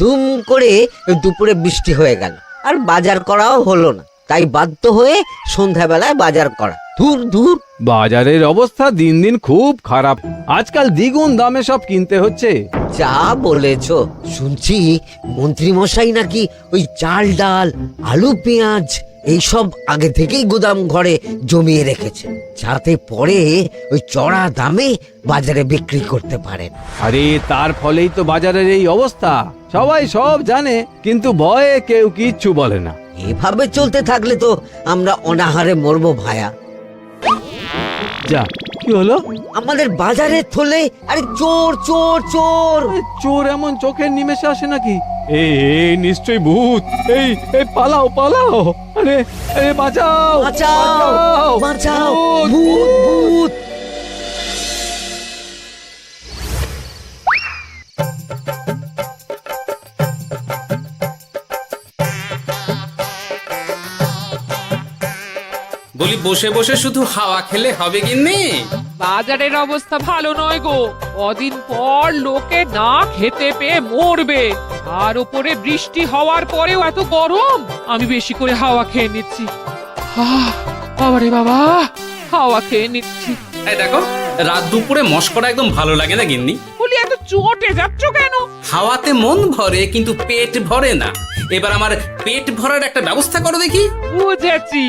দুম করে দুপুরে বৃষ্টি হয়ে গেল, আর বাজার করাও হলো না। তাই বাধ্য হয়ে সন্ধ্যাবেলায় বাজার করা। দূর দূর। বাজারের অবস্থা দিন দিন খুব খারাপ। আজকাল দ্বিগুণ দামে সব কিনতে হচ্ছে। যা বলেছ। শুনছি মন্ত্রী মশাই নাকি ওই চাল ডাল আলু পেঁয়াজ এইসব আগে থেকেই গোদাম ঘরে জমিয়ে রেখেছে, যাতে পরে ওই চড়া দামে বাজারে বিক্রি করতে পারেন। আরে তার ফলেই তো বাজারের এই অবস্থা। সবাই সব জানে, কিন্তু ভয়ে কেউ কিচ্ছু বলে না। এভাবে চলতে থাকলে তো আমরা অনাহারে মরবো ভায়া। যা, কি হলো? আমাদের বাজারে থলে আরে চোর চোর চোর। চোর এমন চোখের নিমেষে আসে নাকি? এই নিশ্চয়ই ভূত। এই পালাও পালাও। আরে আরে বাঁচাও বাঁচাও বাঁচাও, ভূত ভূত। বলি বসে বসে শুধু হাওয়া খেলে হবে গিন্নি? বাজারের অবস্থা ভালো নয় গো। কদিন পর লোকে না খেতে পেয়ে মরবে, আর উপরে বৃষ্টি হওয়ার পরেও এত গরম। আমি বেশি করে হাওয়া খেয়ে নিচ্ছি। বাবারে বাবা, হাওয়া খেয়ে নিচ্ছি। এই দেখো, রাত দুপুরে মস্করা একদম ভালো লাগে না গিন্নি। বলি এত চটে যাচ্ছ কেন? হাওয়াতে মন ভরে কিন্তু পেট ভরে না। এবার আমার পেট ভরার একটা ব্যবস্থা করো দেখি। বুঝেছি,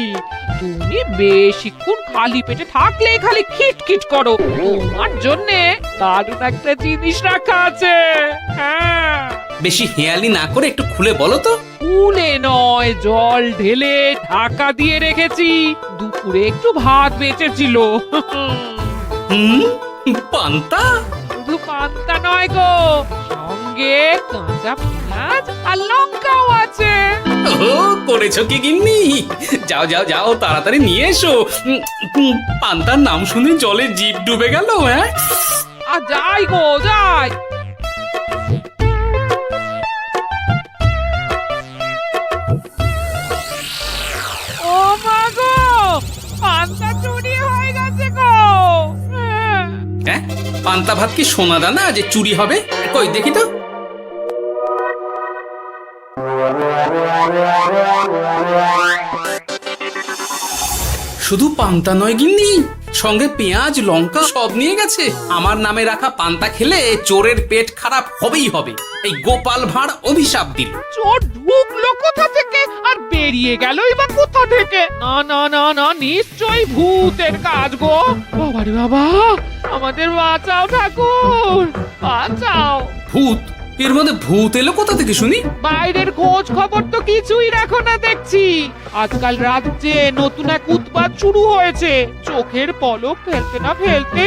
তুমি বেশিক্ষণ খালি পেটে থাকলে খালি খিটখিট করো। তোমার জন্যে দারুণ একটা জিনিস রাখা আছে। হ্যাঁ, বেশি হেয়ালি না করে একটু খুলে বলো তো। ফুলে নয়, জল ঢেলে ঢাকা দিয়ে রেখেছি। দুপুরে একটু ভাত বেঁচেছিল। পান্তা? শুধু পান্তা নয় গো, সঙ্গে কাঁচা পেঁয়াজ আর লঙ্কাও আছে। ও, করেছো কি গিন্নি? যাও যাও যাও, তাড়াতাড়ি নিয়ে এসো। পান্তার নাম শুনে জলে জিভ ডুবে গেল। হ্যাঁ, আর যাই গো যাই। ও মা গো, পান্তা চুরি হয়ে গেছে গো। হ্যাঁ, পান্তা ভাত কি সোনা দানা যে চুরি হবে? কই দেখি তো। শুধু পান্তা নয় গিন্নি, সঙ্গে পেঁয়াজ লঙ্কা সব নিয়ে গেছে। আমার নামে রাখা পান্তা খেলে চোরের পেট খারাপ হবেই হবে। এই গোপাল ভাঁড় অভিশাপ দিল। চোর ঢুকলো কোথা থেকে আর বেরিয়ে গেলই বা কোথা থেকে? না না না না, নিশ্চয়ই ভূতের কাজ গো। বাবারে বাবা, আমাদের বাঁচাও ঠাকুর, বাঁচাও। ভূত? এর মধ্যে ভূত এলো কোথা থেকে শুনি? বাইরের খোঁজ খবর তো কিছুই রাখো না দেখছি। আজকাল রাজ্যে নতুন এক উৎপাত শুরু হয়েছে। চোখের পলক ফেলতে না ফেলতে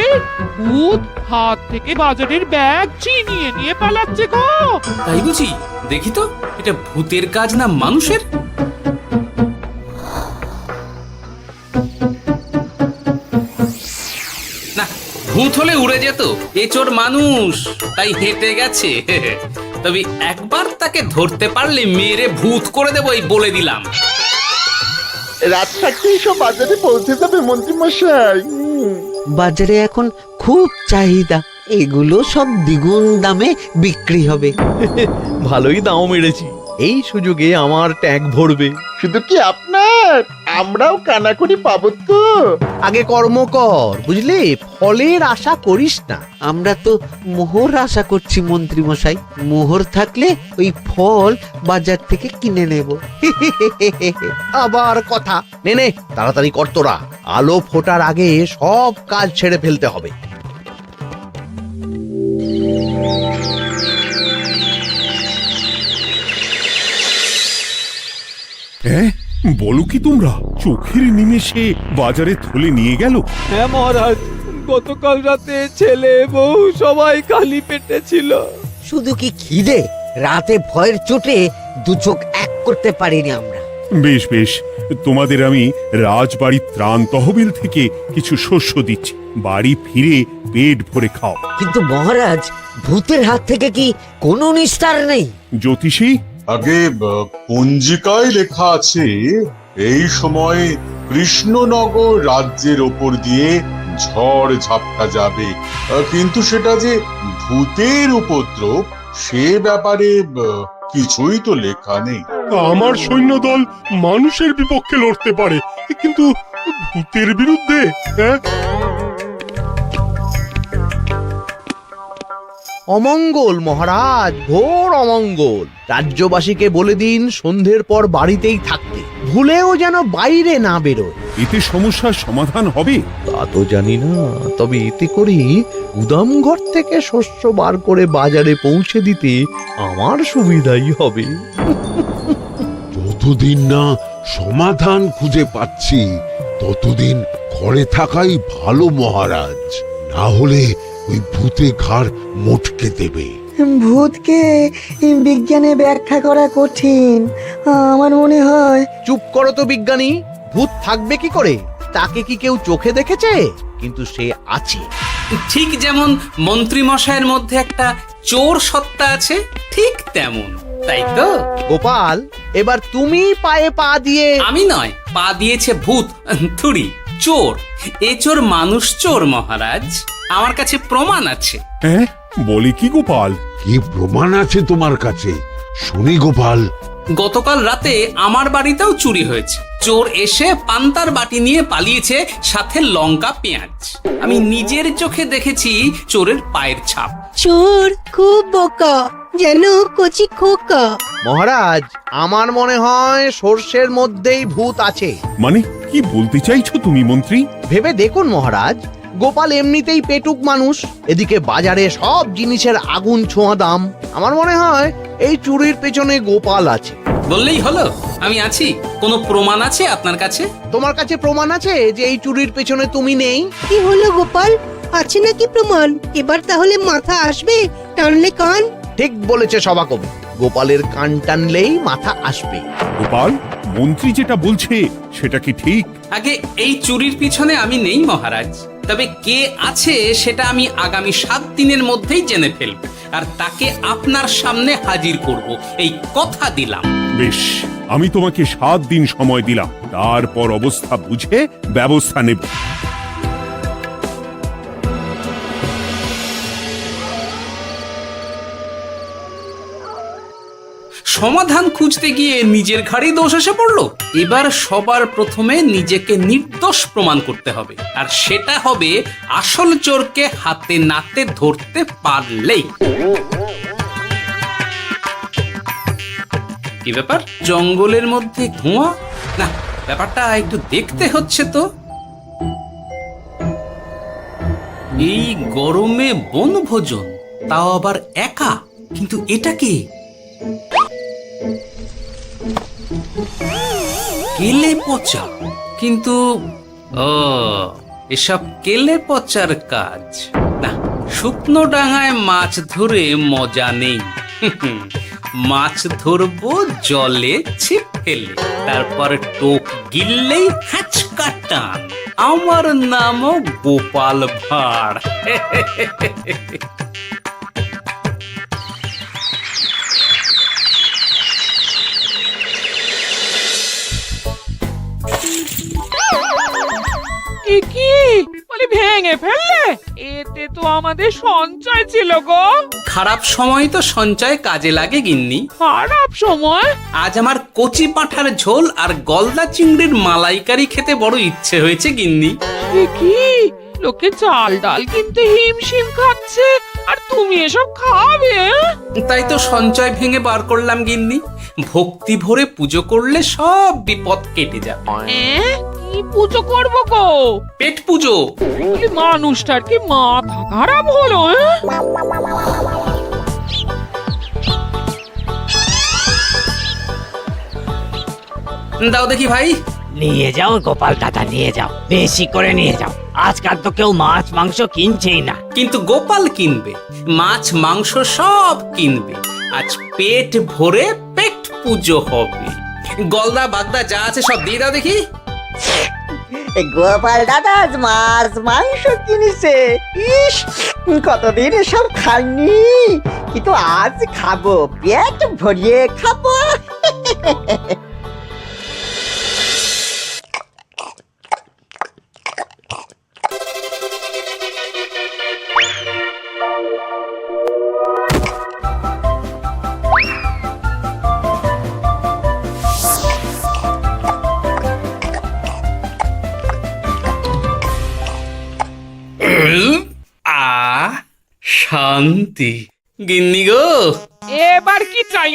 ভূত হাত থেকে বাজারের ব্যাগ ছিনিয়ে নিয়ে পালাচ্ছে গো। তাই বুঝি? দেখি তো, এটা ভূতের কাজ না মানুষের? না, ভূত হলে উড়ে যেত। এ চোর মানুষ, তাই হেঁটে গেছে। তবে একবার তাকে ধরতে পারলে মেরে ভূত করে দেবো, এই বলে দিলাম। রাত থাকতেই সব বাজারে পৌঁছে যাবে মন্ত্রী মশাই। বাজারে এখন খুব চাহিদা, এগুলো সব দ্বিগুণ দামে বিক্রি হবে। ভালোই দাম মেরেছি, এই সুযোগে আমার ট্যাঙ্ক ভরবে। শুধু কি আপনার, আমরাও কানাকড়ি পাবো তো। আগে কর্ম কর, বুঝলি? ফলের আশা করিস না। আমরা তো মোহর আশা করছি মন্ত্রী মশাই। মোহর থাকলে ওই ফল বাজার থেকে কিনে নেব। আবার কথা। নে নে, তাড়াতাড়ি কর তোরা, আলো ফোটার আগে সব কাজ ছেড়ে ফেলতে হবে। হ্যাঁ, বলো কি তোমরা? চোখের নিমেষে বাজারে থলে নিয়ে গেল? হ্যাঁ মহারাজ, গতকাল রাতে ছেলে বউ সবাই খালি পেটে ছিল। শুধু কি খিদে, রাতে ভয়ের চোটে দু চোখ এক করতে পারিনি আমরা। বেশ বেশ, তোমাদের আমি রাজবাড়ির ত্রাণ তহবিল থেকে কিছু শস্য দিচ্ছি। বাড়ি ফিরে পেট ভরে খাও। কিন্তু মহারাজ, ভূতের হাত থেকে কি কোনো নিস্তার নেই? জ্যোতিষী, আগে পঞ্জিকায় লেখা আছে এই সময় কৃষ্ণনগর রাজ্যের ওপর দিয়ে ঝড় ঝাপটা যাবে, কিন্তু সেটা যে ভূতের উপদ্রব সে ব্যাপারে কিছুই তো লেখা নেই। আমার সৈন্যদল মানুষের বিপক্ষে লড়তে পারে, কিন্তু ভূতের বিরুদ্ধে? হ্যাঁ, অমঙ্গল মহারাজ, ঘোর অমঙ্গল। রাজ্যবাসীকে বলে দিন সন্ধ্যের পর বাড়িতেই থাকতে, ভুলেও যেন বাইরে না বেরোয়। এতে সমস্যার সমাধান হবে? তা তো জানি না, তবে এতে করে গুদাম ঘর থেকে শস্য বার করে বাজারে পৌঁছে দিতে আমার সুবিধাই হবে। যতদিন না সমাধান খুঁজে পাচ্ছি ততদিন ঘরে থাকাই ভালো মহারাজ, না হলে ওই ভূতে ঘাড় মোটকে দেবে। ভূতকে বিজ্ঞানে ব্যাখ্যা করা কঠিন, আমার মনে হয়। চুপ করো তো বিজ্ঞানী, ভূত থাকবে কি করে? তাকে কি কেউ চোখে দেখেছে? কিন্তু সে আছে। ঠিক যেমন মন্ত্রী মশাইয়ের মধ্যে একটা চোর সত্তা আছে, ঠিক তেমন, তাই তো? গোপাল, এবার তুমি পায়ে পা দিয়ে। আমি নয়, পা দিয়েছে ভূত, থুড়ি চোর। এ চোর মানুষ চোর মহারাজ, আমার কাছে প্রমাণ আছে। হ্যাঁ, বলে কি গোপাল? কি প্রমাণ আছে তোমার কাছে? শুনি গোপাল। গতকাল রাতে আমার বাড়িতেও চুরি হয়েছে। চোর এসে পান্তার বাটি নিয়ে পালিয়েছে, সাথে লঙ্কা পেঁয়াজ। আমি নিজের চোখে দেখেছি চোরের পায়ের ছাপ। চোর খুব বোকা, যেন কচি খোকা। মহারাজ, আমার মনে হয় সর্ষের মধ্যেই ভূত আছে। মানে কি বলতে চাইছো তুমি মন্ত্রী? ভেবে দেখুন মহারাজ, গোপাল এমনিতেই পেটুক মানুষ, এদিকে বাজারে সব জিনিসের আগুন ছোঁয়া দাম। আমার মনে হয় এই চুরির পেছনে গোপাল আছে। বললেই হলো আমি আছি। কোনো প্রমাণ আছে আপনার কাছে? তোমার কাছে প্রমাণ আছে যে এই চুরির পেছনে তুমি নেই? কি হলো গোপাল, আছে নাকি প্রমাণ? এবার তাহলে মাথা আসবে, টানলে কান। ঠিক বলেছে সভাকবি, গোপালের কান টানলেই মাথা আসবে। গোপাল, মন্ত্রী যেটা বলছে সেটা কি ঠিক? আগে এই চুরির পিছনে আমি নেই মহারাজ, তবে কে আছে সেটা আমি আগামী 7 দিনের মধ্যেই জেনে ফেলব, আর তাকে আপনার সামনে হাজির করব, এই কথা দিলাম। বেশ, আমি তোমাকে 7 দিন সময় দিলাম, তারপর অবস্থা বুঝে ব্যবস্থা নেব। সমাধান খুঁজতে গিয়ে নিজের ঘাড়েই দোষ এসে পড়লো। এবার সবার প্রথমে নিজেকে নির্দোষ প্রমাণ করতে হবে, আর সেটা হবে আসল চোরকে হাতে নাতে ধরতে পারলেই। কি ব্যাপার, জঙ্গলের মধ্যে ধোঁয়া? না, ব্যাপারটা একটু দেখতে হচ্ছে তো। এই গরমে বনভোজন, তাও আবার একা, কিন্তু এটা কি? কেলে পচা, কিন্তু এসব কেলে পচার কাজ না। শুকনো ডাঙায় মাছ ধরে মজা নেই। মাছ ধরবো জলে ছিপ ফেলে, তারপর টোপ গিললেই হ্যাচকা টান। আমার নামও গোপাল ভাঁড়। কি বলি, ভেঙে ফেললে? এতে তো আমাদের সঞ্চয় ছিল গো। খারাপ সময় তো সঞ্চয় কাজে লাগে গিন্নি। খারাপ সময়? আজ আমার কচি পাঁঠার ঝোল আর গলদা চিংড়ির মালাইকারি খেতে বড় ইচ্ছে হয়েছে গিন্নি। কি লোকে চাল ডাল কিনতে হিমশিম খাচ্ছে, আর তুমি এসব খাবে? তাই তো সঞ্চয় ভেঙে বার করলাম গিন্নি। ভক্তি ভরে পুজো করলে সব বিপদ কেটে যাবে। কি পুজো করবো গো? পেট পুজো। মানুষটার কি মাথা খারাপ হলো? দাও দেখি ভাই। নিয়ে যাও গোপাল দাদা, নিয়ে যাও, বেশি করে নিয়ে যাও। আজকাল তো কেউ মাছ মাংস কিনছেই না। কিন্তু গোপাল কিনবে, মাছ মাংস সব কিনবে। আজ পেট ভরে পেট পুজো হবে। গলদা বাগদা যা আছে সব দিয়ে দাও দেখি। গোপাল দাদা আজ মাছ মাংস কিনেছে। ইস, কতদিন এসব খাইনি, কিন্তু আজ খাবো, পেট ভরিয়ে খাবো। শান্তি। গিন্নি গো, এবার কি চাই?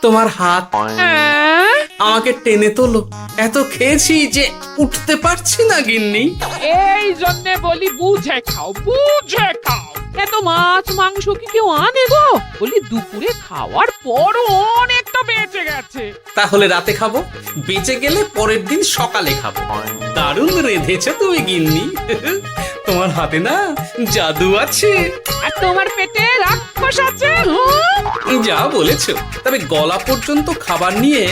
তোমার হাত হ্যাঁ? আমাকে টেনে তোলো। এত খেয়েছি যে উঠতে পারছি না গিন্নি। এই জন্যে বলি বুঝে খাও, বুঝে খাও। এত মাছ মাংস কি কেউ আনে গো? বলি দুপুরে খাওয়ার পরও অনেকটা বেঁচে গেছে। তাহলে রাতে খাবো, বেঁচে গেলে পরের দিন সকালে খাবো। দারুণ রেঁধেছো তুমি গিন্নি। তোমার হাতে না জাদু আছে। আর তোমার পেটে রাক্ষস আছে। যা বলেছো, তবে গলা পর্যন্ত খাবার নিয়ে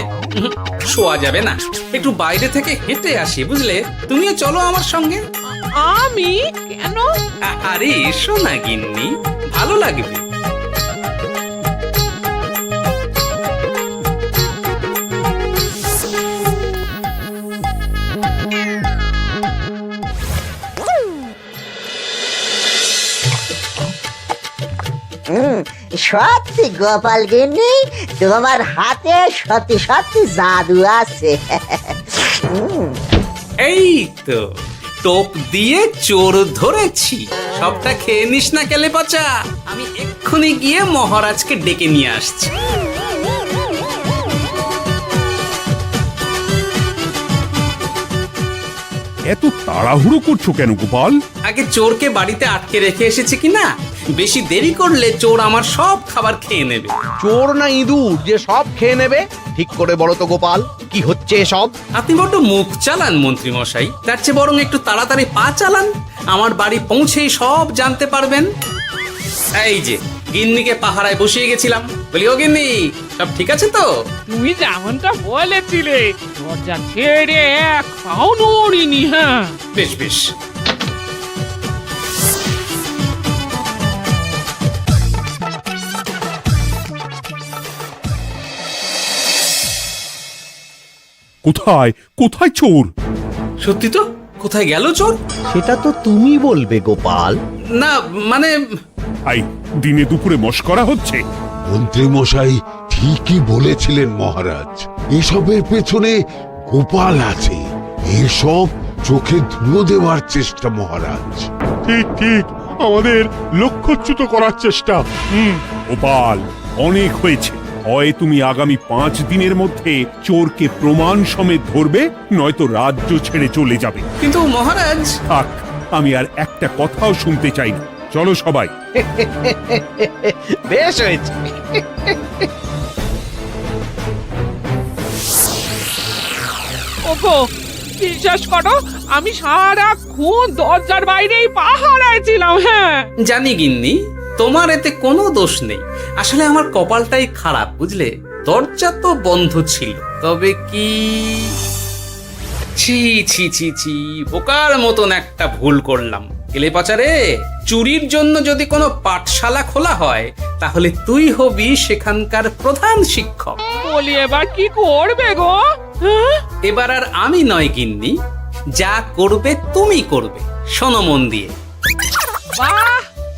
শোয়া যাবে না। একটু বাইরে থেকে হেঁটে আসি, বুঝলে? তুমিও চলো আমার সঙ্গে। আমি কেন? আরে এসো না গিন্নি, ভালো লাগবে। সত্যি গোপাল গিন্নি, তোমার হাতে সত্যি সত্যি জাদু আছে। এই তো টোপ দিয়ে চোর ধরেছি। সবটা খেয়ে নিস না কেলে পচা। আমি এক্ষুনি গিয়ে মহারাজকে ডেকে নিয়ে আসছি। এত তাড়াহুড়ো করছো কেন গোপাল? আগে চোরকে বাড়িতে আটকে রেখে এসেছি কিনা, বেশি দেরি করলে চোর আমার সব খাবার খেয়ে নেবে। চোর না ইঁদুর যে সব খেয়ে নেবে? ঠিক করে বলো তো গোপাল, কি হচ্ছে এসব? আপনি বড্ড মুখ চালান মন্ত্রী মশাই, তার চেয়ে বরং একটু তাড়াতাড়ি পা চালান। আমার বাড়ি পৌঁছেই সব জানতে পারবেন। এই যে গিন্নিকে পাহারায় বসিয়ে গেছিলাম, বলি ও গিন্নি, সব ঠিক আছে তো? তুমি যেমনটা বলেছিলে, দরজা ছেড়ে এক পাও নড়িনি। হ্যাঁ, বেশ বেশ। কোথায় কোথায় চোর? সত্যি তো, কোথায় গেল চোর? সেটা তো তুমি বলবে গোপাল। না মানে আই দিনে দুপুরে মশকরা হচ্ছে। মন্ত্রী মশাই ঠিকই বলেছিলেন মহারাজ, এসবের পেছনে গোপাল আছে। এসব চোখে ধুলো দেওয়ার চেষ্টা মহারাজ। ঠিক ঠিক, আমাদের লক্ষ্যচ্যুত করার চেষ্টা। গোপাল, অনেক হয়েছে। হয় তুমি আগামী 5 দিনের মধ্যে চোরকে প্রমাণ সমেত ধরবে, নয়তো রাজ্য ছেড়ে চলে যাবে। কিন্তু মহারাজ। থাক, আমি আর একটা কথাও শুনতে চাই না। চলো সবাই। বেশ হয়েছে। ওগো, বিশ্বাস করো, আমি সারাক্ষণ দরজার বাইরেই পাহারায় ছিলাম। হ্যাঁ, জানি গিন্নি, তোমার এতে কোনো দোষ নেই। আসলে আমার কপালটাই খারাপ, বুঝলে? দরজা তো বন্ধ ছিল, তবে কি ছি ছি ছি ছি, বোকার মতন একটা ভুল করলাম। কেলে পাচারে, চুরির জন্য যদি কোনো পাঠশালা খোলা হয়, তাহলে তুই হবি সেখানকার প্রধান শিক্ষক। বলি এবার কি করবে গো? হ্যাঁ? এবার আর আমি নয় গিন্নি, যা করবে তুমি করবে। শোনো মন দিয়ে। বাহ,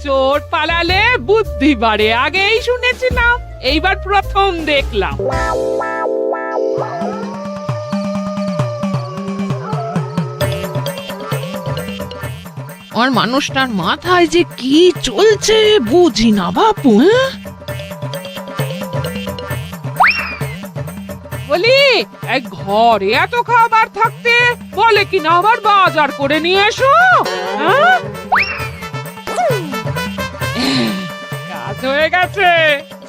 চোর পালালে বুদ্ধি বাড়ে, আগেই শুনেছিলাম, এইবার প্রথম দেখলাম। আর মানুষটার মাথায় যে কি চলছে বুঝি না বাপু। হ্যাঁ, বলি এক ঘরে এত খাবার থাকতে বলে কিনা আবার বাজার করে নিয়ে এসো। হ্যাঁ, কাজ হয়ে গেছে,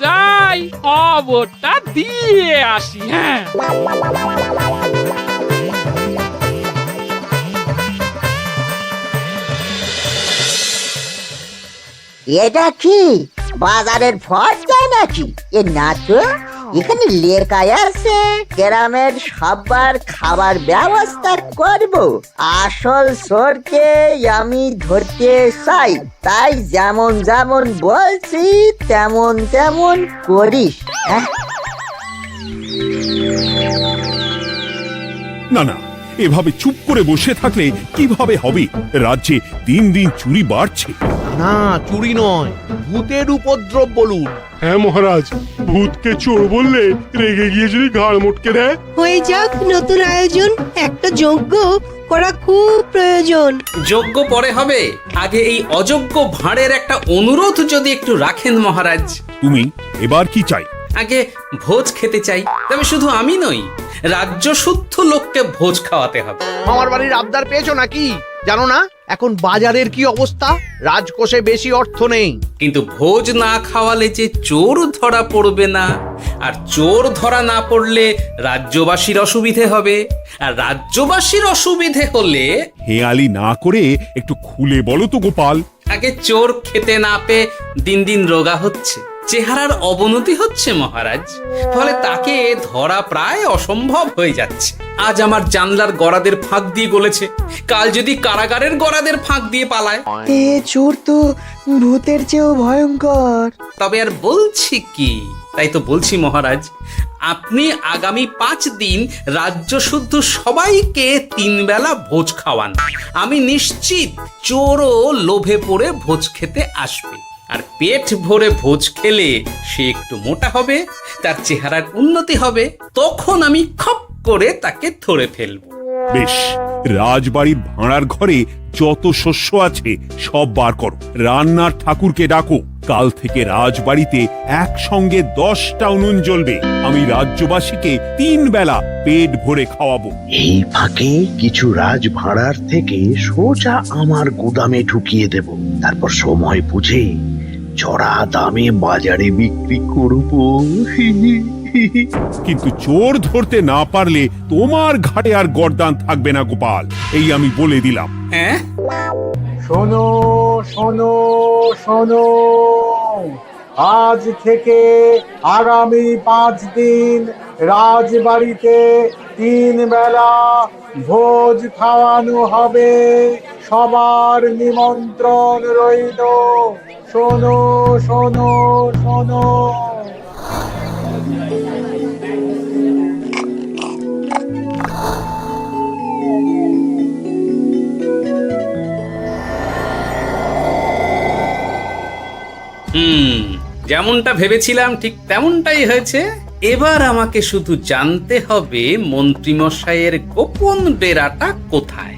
যাই খবরটা দিয়ে আসি। হ্যাঁ, এটা কি বাজারের ফর্দা নাকি? এ না তো, এখানে লেখা আছে গ্রামের সবার খাবার ব্যবস্থা করব। আসল চোরকে আমি ধরতে চাই, তাই যেমন যেমন বলছি তেমন তেমন করিস। হ্যাঁ, না না, এভাবে চুপ করে বসে থাকলে কিভাবে হবে? রাজ্যে দিন দিন চুরি বাড়ছে। না চুরি নয়, ভূতের উপদ্রব বলুন। হ্যাঁ মহারাজ, ভূতকে চোর বললে রেগে গিয়ে যদি ঘাড় মোটকে দেয়। হয়ে যাক নতুন আয়োজন, একটা যজ্ঞ করা খুব প্রয়োজন। যোগ্য পরে হবে, আগে এই অযোগ্য ভাঁড়ের একটা অনুরোধ যদি একটু রাখেন মহারাজ। তুমি এবার কি চাই? আগে ভোজ খেতে চাই, তবে শুধু আমি নই, রাজ্য শুদ্ধ লোককে ভোজ খাওয়াতে হবে। আমার বাড়ির আবদার পেয়েছো নাকি? জানো না এখন বাজারের কি অবস্থা? রাজকোষে বেশি অর্থ নেই। কিন্তু ভোজ না খাওয়ালে যে চোর ধরা পড়বে না, আর চোর ধরা না পড়লে রাজ্যবাসীর অসুবিধে হবে, আর রাজ্যবাসীর অসুবিধে হলে হেয়ালি না করে একটু খুলে বলো তো গোপাল। আগে চোর খেতে না পেয়ে দিন দিন রোগা হচ্ছে, চেহারার অবনতি হচ্ছে মহারাজ, ফলে তাকে ধরা প্রায় অসম্ভব হয়ে যাচ্ছে। আজ আমার জানলার গড়াদের ফাঁক দিয়ে গলেছে, কাল যদি কারাগারের গড়াদের ফাঁক দিয়ে পালায়। এ চোর তো ভূতের চেয়েও ভয়ঙ্কর। তবে আর বলছি কি, তাই তো বলছি মহারাজ, আপনি আগামী 5 দিন রাজ্য শুদ্ধ সবাইকে 3 বেলা ভোজ খাওয়ান। আমি নিশ্চিত চোরও লোভে পড়ে ভোজ খেতে আসবে, আর পেট ভরে ভোজ খেলে সে একটু মোটা হবে, তার চেহারার উন্নতি হবে, তখন আমি খপ করে তাকে ধরে ফেলবো। বেশ, রাজবাড়ির ভাড়ার ঘরে যত শস্য আছে সব বার করো, রান্নার ঠাকুরকে ডাকো। কাল থেকে রাজবাড়িতে একসঙ্গে 10টা উনুন জ্বলবে। আমি রাজ্যবাসীকে 3 বেলা পেট ভরে খাওয়াবো। এই ফাঁকে কিছু রাজ ভাড়ার থেকে সোজা আমার গুদামে ঢুকিয়ে দেব, তারপর সময় বুঝে চড়া দামে বাজারে বিক্রি করব। কিন্তু চোর ধরতে না পারলে তোমার ঘাটে আর গর্দান থাকবে না গোপাল, এই আমি বলে দিলাম। হ্যাঁ, শোনো শোনো শোনো, আজ থেকে আগামী 5 দিন রাজবাড়িতে 3 বেলা ভোজ খাওয়ানো হবে, সবার নিমন্ত্রণ রইল। শোনো শোনো শোনো। যেমনটা ভেবেছিলাম ঠিক তেমনটাই হয়েছে। এবার আমাকে শুধু জানতে হবে মন্ত্রীমশাইয়ের গোপন ডেরাটা কোথায়।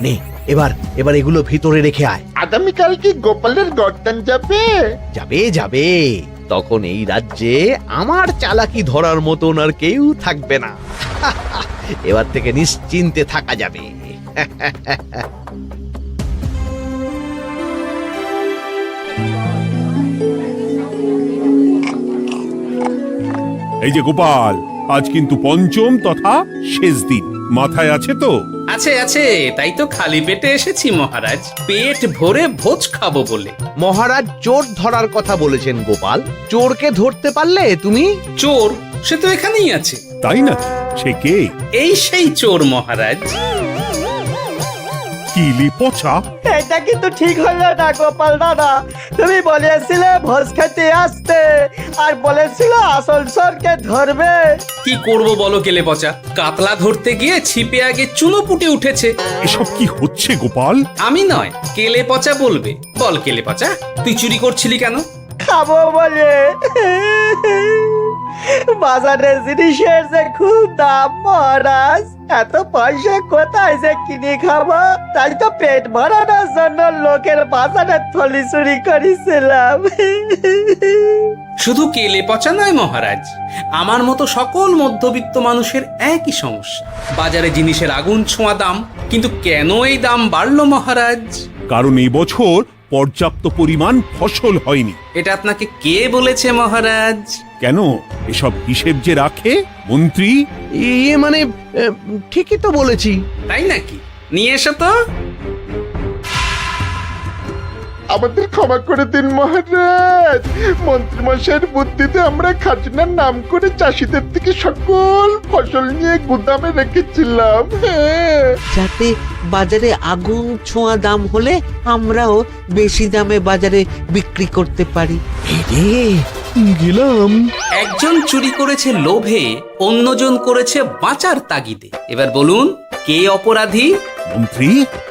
নে এবার এবার এগুলো ভিতরে রেখে আয়। আগামীকাল কি গোপালের গর্দান যাবে? যাবে যাবে, তখন এই রাজ্যে আমার চালাকি ধরার মতন আর কেউ থাকবে না। এবার থেকে নিশ্চিন্তে থাকা যাবে। এই যে গোপাল, আজ কিন্তু পঞ্চম তথা শেষ দিন, মাথায় আছে তো? আছে আছে, তাই তো খালি পেটে এসেছি মহারাজ, পেট ভরে ভোজ খাবো বলে। মহারাজ চোর ধরার কথা বলেছেন গোপাল, চোরকে ধরতে পারলে তুমি? চোর সে তো এখানেই আছে। তাই নাকি? সে কে? এই সেই চোর মহারাজ। কিলি পচা, এটা কিন্তু ঠিক হলো না গোপাল দাদা। তুমি বলেছিলে ভোজ খেতে আসতে, আর বলেছিলে আসল চোরকে ধরবে। কি করব বলো কেলে পচা, কাতলা ধরতে গিয়ে ছিপে আগে চুনো পুটে উঠেছে। এসব কি হচ্ছে গোপাল? আমি নয়, কেলে পচা বলবে। বল কেলে পচা, তুই চুরি করছিলি কেন? খাবো বলে। বাজারে জিনিসের যে খুব দাম মহারাজ, এত পয়সা কোথায় যে কিনে খাবো, তাই তো পেট ভরানোর জন্য লোকের বাজারে থলি চুরি করেছিলাম। শুধু কেলে পচা নয় মহারাজ, আমার মতো সকল মধ্যবিত্ত মানুষের একই সমস্যা। বাজারে জিনিসের আগুন ছোঁয়া দাম, কিন্তু কেন এই দাম বাড়লো মহারাজ? কারণ এই বছর পর্যাপ্ত পরিমাণ ফসল হয়নি। এটা আপনাকে কে বলেছে মহারাজ? কেন, এসব হিসেব যে রাখে মন্ত্রী। ইয়ে মানে ঠিকই তো বলেছি। তাই নাকি? নিয়ে এসো তো। আমাদের ক্ষমা করে দিন মহারাজ, মন্ত্রীমশাইয়ের বুদ্ধিতে আমরা খাজনার নাম করে চাষিদের থেকে সকল ফসল নিয়ে গুদামে রেখেছিলাম। যাতে বাজারে আগুন ছোঁয়া দাম হলে আমরাও বেশি দামে বাজারে বিক্রি করতে পারি। রে গেলাম। একজন চুরি করেছে লোভে, অন্যজন করেছে বাঁচার তাগিদে। এবার বলুন কে অপরাধী? মন্ত্রী,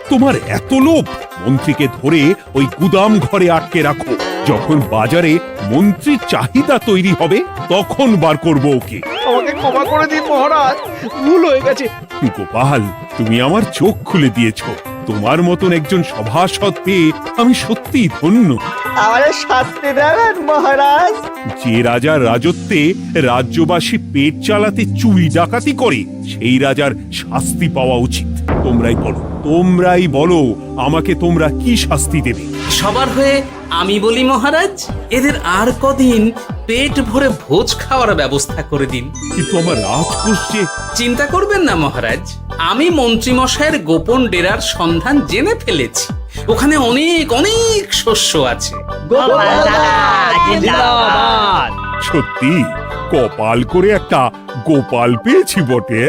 তোমার এত লোভ! মন্ত্রীকে ধরে ওই গুদাম ঘরে আটকে রাখো। যখন বাজারে মন্ত্রীর চাহিদা তৈরি হবে তখন বার করবো ওকে। আমাকে ক্ষমা করে দিন মহারাজ, ভুল হয়ে গেছে। গোপাল, তুমি আমার চোখ খুলে দিয়েছো। তোমার মতন একজন সভাসদ পেয়ে আমি সত্যিই ধন্য। আমারে শাস্তি দেবেন মহারাজ? যে রাজার রাজত্বে রাজ্যবাসী পেট চালাতে চুরি ডাকাতি করে সেই রাজার শাস্তি পাওয়া উচিত। তোমরাই বলো আমাকে তোমরা কি শাস্তি দেবে? সবার হয়ে আমি বলি মহারাজ, এদের আর কদিন পেট ভরে ভোজ খাওয়ার ব্যবস্থা করে দিন। কিন্তু আমার রাজকোষ যে... চিন্তা করবেন না মহারাজ, আমি মন্ত্রীমশাইয়ের গোপন ডেরার সন্ধান জেনে ফেলেছি। ওখানে অনেক অনেক শস্য আছে। সত্যি কপাল করে একটা গোপাল পেয়েছি বটে।